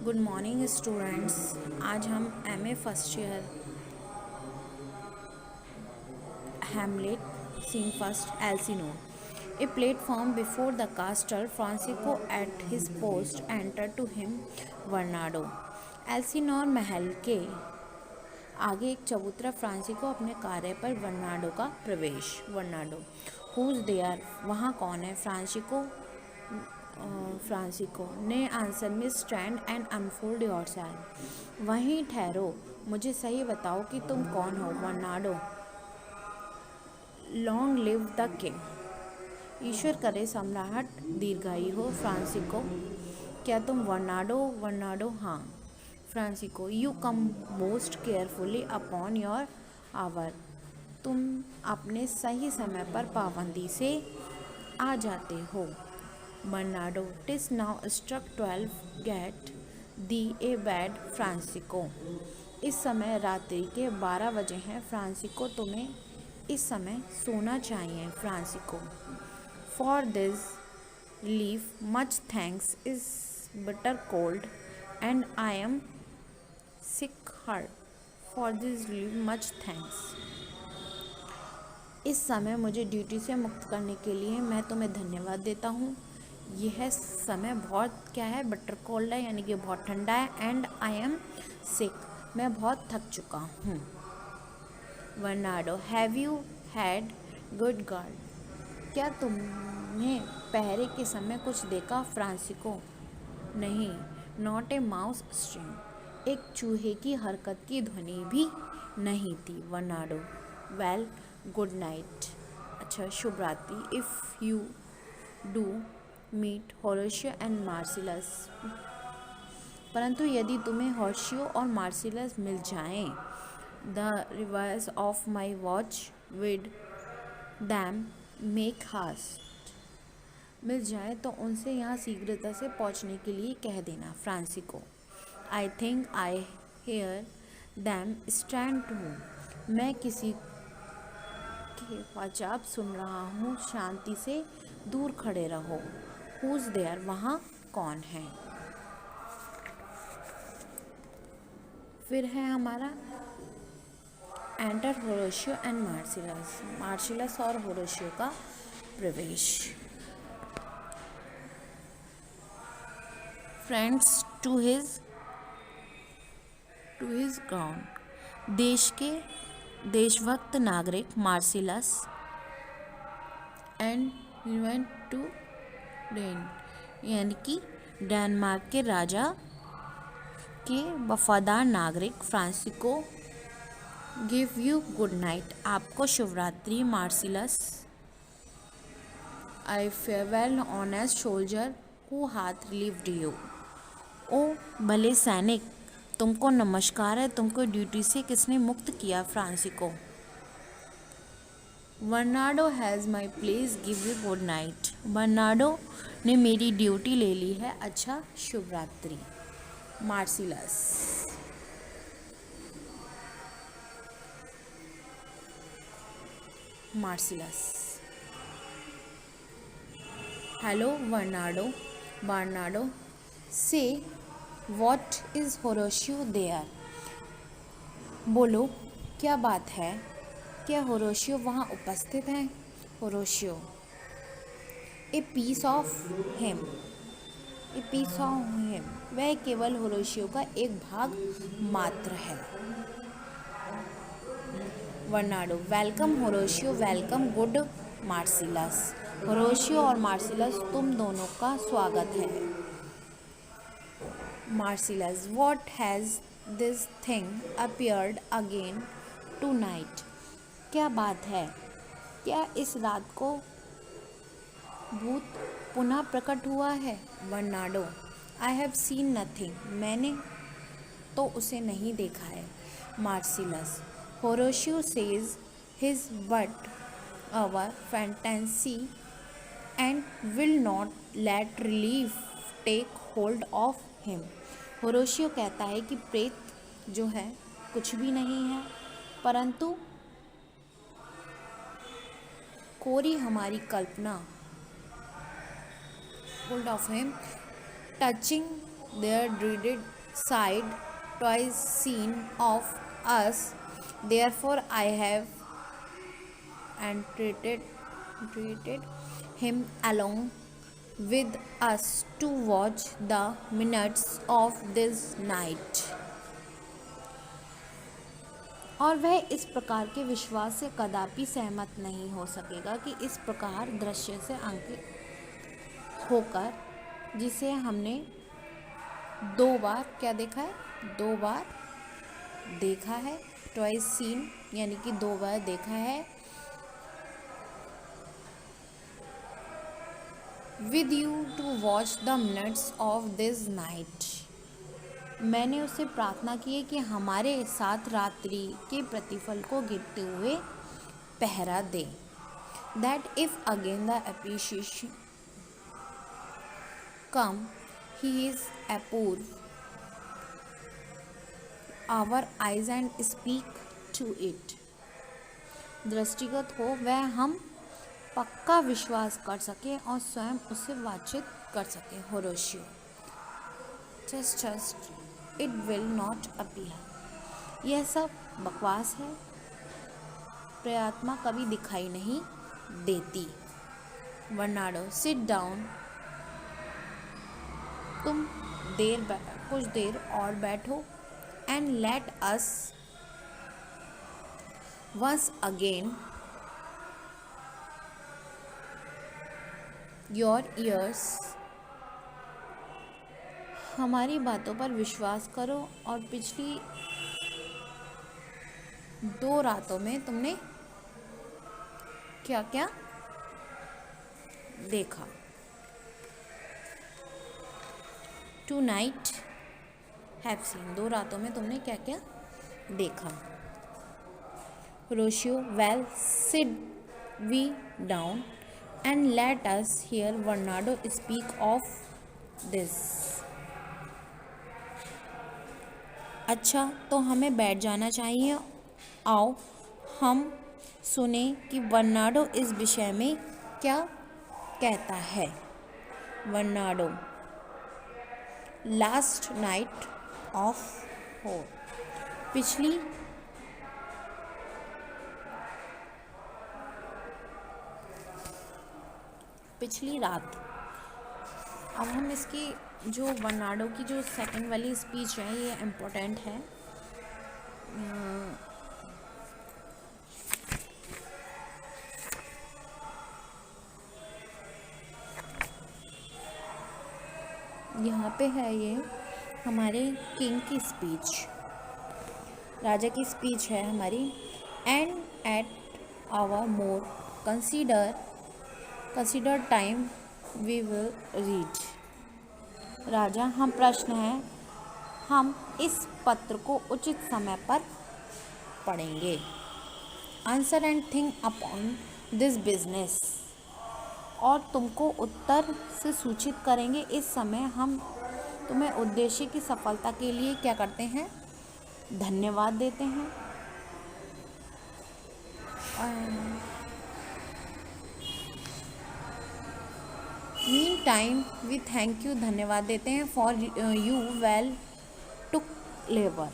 Good morning students. आज हम MA first year Hamlet scene first Elsinore a platform before the castle Francisco at his post enter to him Bernardo. Elsinore महल के आगे एक चबूतरा Francisco अपने कार्य पर वर्नाडो का प्रवेश। वर्नाडो हुज देयर, वहाँ कौन है? फ्रांसिको ने आंसर में स्टैंड एंड अनफोल्ड योरसेल्फ, वहीं ठहरो, मुझे सही बताओ कि तुम कौन हो? वर्नाडो लॉन्ग लिव द किंग, ईश्वर करे सम्राट दीर्घायु हो। फ्रांसिको क्या तुम वर्नाडो? वर्नाडो हाँ। Francisco you come most carefully upon your hour, तुम अपने सही समय पर पाबंदी से आ जाते हो। Bernardo TISS now struck 12, get the A bed Francisco, इस समय रात्रि के 12 बजे हैं। फ्रांसिको तुम्हें इस समय सोना चाहिए। Francisco for this relief much thanks, is bitter cold and I am sick heart. For this relief much thanks, इस समय मुझे ड्यूटी से मुक्त करने के लिए मैं तुम्हें धन्यवाद देता हूँ। यह समय बहुत क्या है? बटर कोल्ड है, यानी कि बहुत ठंडा है। एंड आई एम सिक, मैं बहुत थक चुका हूँ। Bernardo have you had good guard, क्या तुमने पहरे के समय कुछ देखा? फ्रांसिको नहीं। नॉट ए माउस स्ट्रिंग, एक चूहे की हरकत की ध्वनि भी नहीं थी। वर्नाडो वेल गुड नाइट, अच्छा शुभ रात्रि। If you do meet Horatio and Marcellus, परंतु यदि तुम्हें होरेशियो और मार्सिलस मिल जाएं, the rivals of my watch with them make haste, मिल जाए तो उनसे यहाँ शीघ्रता से पहुँचने के लिए कह देना। Francisco I think I hear them stand to, मैं किसी के वाजाब सुन रहा हूँ, शांति से दूर खड़े रहो। हुज देयर, वहाँ कौन है? फिर है हमारा एंटर होरेशियो एंड मार्सिलस, मार्सिलस और होरेशियो का प्रवेश। फ्रेंड्स टू हिज ग्राउंड, देश के देशभक्त नागरिक Marcellus and went to Dane, यानी कि डेनमार्क के राजा के वफादार नागरिक। Francisco give you good night, आपको शुभ रात्रि। Marcellus I farewell honest soldier who hath relieved you, ओ भले सैनिक, तुमको नमस्कार है, तुमको ड्यूटी से किसने मुक्त किया? Francisco Bernardo has my place, give you good night, Bernardo ने मेरी ड्यूटी ले ली है, अच्छा शुभ रात्रि। मार्सिलस हेलो बर्नाडो, बर्नाडो से व्हाट इज़ होरेशियो देयर, बोलो क्या बात है, क्या होरेशियो वहाँ उपस्थित हैं? Horatio a piece of him, a piece of him, वह केवल होरेशियो का एक भाग मात्र है। Bernardo welcome Horatio, welcome good Marcellus, Horatio और मार्सिलस तुम दोनों का स्वागत है। Marcellus what has this thing appeared again tonight, क्या बात है, क्या इस रात को भूत पुनः प्रकट हुआ है? Bernardo I have seen nothing, मैंने तो उसे नहीं देखा है। Marcellus Horatio says his but our fantasy and will not let relief take hold of him, Horatio कहता है कि प्रेत जो है कुछ भी नहीं है, परंतु कोरी हमारी कल्पना hold of him, touching their dreaded sight twice seen of us. Therefore I have entreated him along with us to watch the minutes of this night. और वह इस प्रकार के विश्वास से कदापि सहमत नहीं हो सकेगा कि इस प्रकार दृश्य से अंकित होकर, जिसे हमने 2 बार क्या देखा है, 2 बार देखा है, ट्वाइस सीन यानी कि 2 बार देखा है, with you to watch the minutes of this night. मैंने उससे प्रार्थना की है कि हमारे साथ रात्रि के प्रतिफल को गिरते हुए पहरा दे। That if again the apparition come he is approve our eyes and speak to it. दृष्टिगत हो वह हम पक्का विश्वास कर सके और स्वयं उससे बातचीत कर सके। Horatio. Just it will not appear. यह सब बकवास है, प्रियात्मा कभी दिखाई नहीं देती। बर्नार्डो। Sit down. तुम कुछ देर और बैठो। And let us once again your ears. हमारी बातों पर विश्वास करो और पिछली 2 रातों में तुमने क्या क्या देखा। To night have seen. 2 रातों में तुमने क्या क्या देखा। Horatio. Well sit we down and let us hear Bernardo speak of this. अच्छा, तो हमें बैठ जाना चाहिए। आओ हम सुने कि बर्नार्डो इस विषय में क्या कहता है। बर्नार्डो। लास्ट नाइट ऑफ होर। पिछली रात। अब हम इसकी जो बर्नार्डो की जो सेकंड वाली स्पीच है ये इम्पोर्टेंट है। यहाँ पे है ये हमारे किंग की स्पीच, राजा की स्पीच है हमारी। And at our more consider time we will read. राजा, हम प्रश्न है, हम इस पत्र को उचित समय पर पढ़ेंगे। Answer and think upon this business. और तुमको उत्तर से सूचित करेंगे। इस समय हम तुम्हें उद्देश्य की सफलता के लिए क्या करते हैं, धन्यवाद देते हैं। Mean time we thank you, धन्यवाद देते हैं for you well took labour.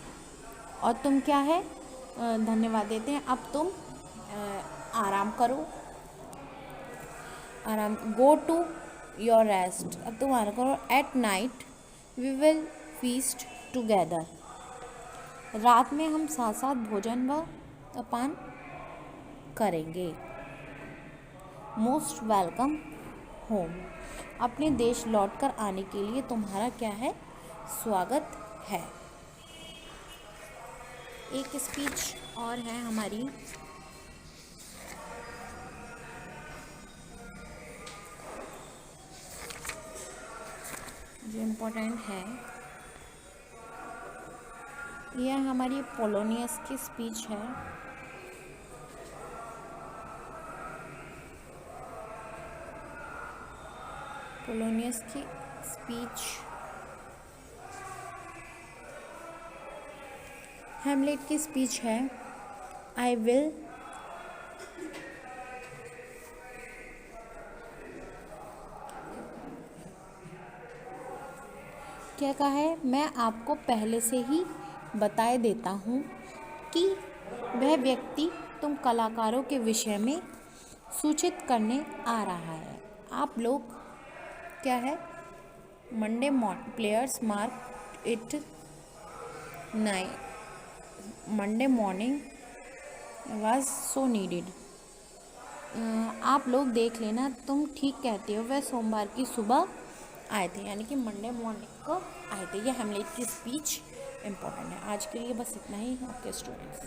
और तुम क्या है, धन्यवाद देते हैं, अब तुम आराम करो, आराम। Go to your rest. अब तुम आराम करो। At night we will feast together. रात में हम साथ साथ भोजन व पान करेंगे। Most welcome home. अपने देश लौटकर आने के लिए तुम्हारा क्या है, स्वागत है। एक स्पीच और है हमारी, जो इम्पोर्टेंट है। यह हमारी पोलोनियस की स्पीच है। पोलोनियस की स्पीच। हैमलेट की स्पीच है। आई विल क्या कहा है, मैं आपको पहले से ही बताए देता हूँ कि वह व्यक्ति तुम कलाकारों के विषय में सूचित करने आ रहा है। आप लोग क्या है, Monday players mark it 9 Monday morning was so needed. आप लोग देख लेना, तुम ठीक कहते हो, वह सोमवार की सुबह आए थे, यानी कि मंडे मॉर्निंग को आए थे। ये हेमलेट की स्पीच इम्पोर्टेंट है। आज के लिए बस इतना ही। Okay students.